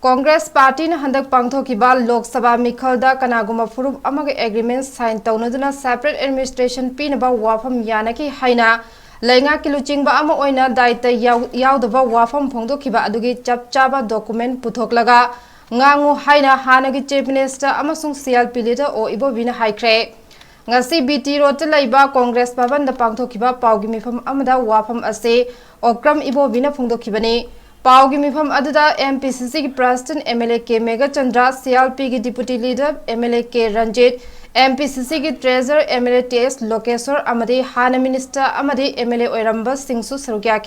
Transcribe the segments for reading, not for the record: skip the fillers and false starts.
Congress party ने हंदक पांगथोकिबा Lok Sabha मिखलदा कनागुमा फुरुप अमग agreement sign तौनदुना separate administration पीनबा वाफम यानकी हाइना लेंगा किलुचिंगबा अमा ओइना दायित्व यावदबा वाफम फोंदोखिबा अदुगी चपचाबा document पुथोकलगा ngangu haina hanagi chief minister amasung CLP leader o ibobina haikre ngasi BT road te laiba congress bhavan da pangthokiba paugi mifam amada wafam ase okram ibobina phongdokhibani paugi mifam aduda MPCC ki president MLA K Mega Chandra CLP ki deputy leader MLA K Ranjit MPCC ki treasurer MLA TS Lokeswar amadi hana minister amadi MLA oiramba singsu sarugya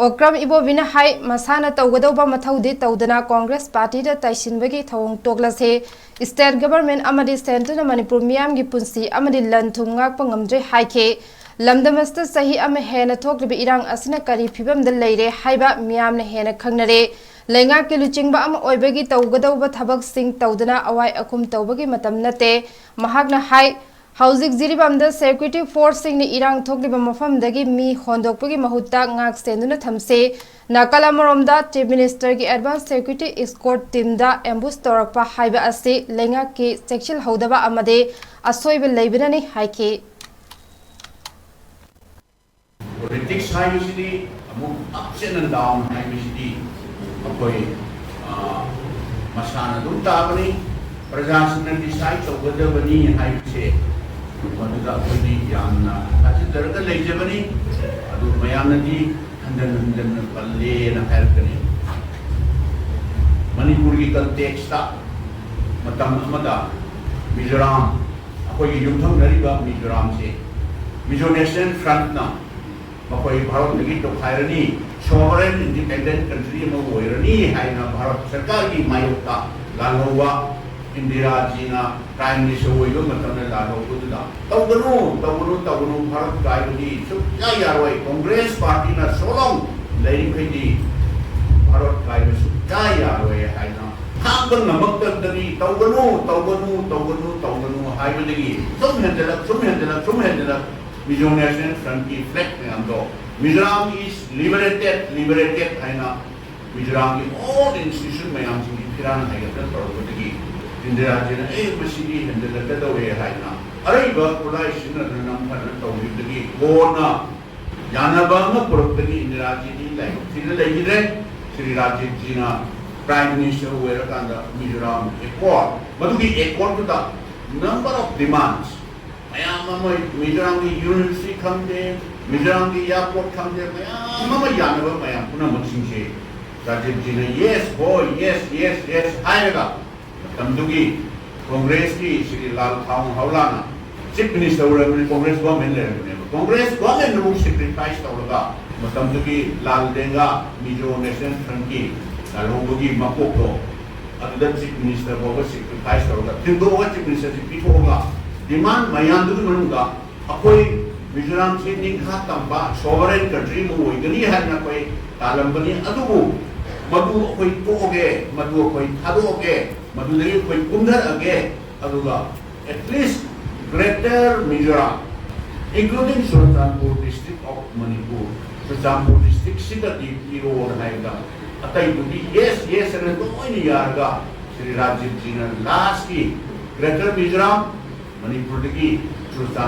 Okram ibo bina hai masana tawgadawba mathawdi tawdana Congress party da taisinbagi thawong toglase state government amadi center Manipur miyam gi punsi amadi lanthum ngakpa ngamdre haike lamdamasta sahi ama hena thoklibi irang asina kari phibam da leire haiba miyam na hena khangnare lenga ki luchingba ama oibagi tawgadawba thabak sing tawdana awai akum tawbagi matam nate mahakna hai Housing Ziribamda security force sing ni irang thokliba mafam dagi mi hondokpagi mahutta ngak senduna thamse nakalamoromda chief minister ki advanced security escort team da ambush torakpa haiba ase lenga ki sexual hodaba amade asoibe leibinani haike politics haibisidi amu ups and down haibisidi akoi masana dum tabani prajasana decide tawgadabani haibise Wadda kuni yamna ati darga leijabani adu mayamna di handan palle na helpani Manipur ki context ta matam amada Mizoram akoi yumtham nariba Mizoram se Mizo National Front na makoi Bharat lagi to khairani sovereign independent country ma hoirani haina Bharat sarkar ki mayokta lalhowa Indira Jina Prime Minister hoigo matamna lalo kuda tawganu Bharat gaibudi sukya yarwai Congress party na solong lai phedi Bharat gaibu sukya yarwai haina hangban namakta dani tawganu haibudagi sum hendala Mizo National Front ki flag me amdo Mizoram is liberated haina Mizoram ki all institution mayam sing kiran haigatan parokudagi Indira Jina masigi hendala kadawe haina araiba kulai sinna nam phana tawribdagi gona yanaba ma porokdagi Indira Jini lai sina leire Sri Rajiv Jina Prime Minister wera kanda Mizoram accord madugi accord da number of demands mayama Mizoram ki university khamde Mizoram ki airport khamde mayama yanaba mayam puna maksingse Rajiv Jina yes haega Tamdugi Congress ki Sri Lal Thawng Haulana Chief Minister urabani Congress government Congress government nu sacrifice tawlaga Tamdugi Lal Denga Mizo National Front ki Lalhobugi Makokto Adda Chief Minister boga sacrifice tawlaga Tindu boga Chief Minister pithoga demand mayandu manuga akoi Mizoram se ningha tamba sovereign country mu oigani haina koi talambani adubu madu koi toge madu koi thadoge Madhudari koi kumdar age aduga at least Greater Mizoram including Sultanpur district of Manipur Sultanpur district sida di road haiga atai budi yes and no ini yarga Sri Rajiv Jina last ki Greater Mizoram Manipur dagi Sultan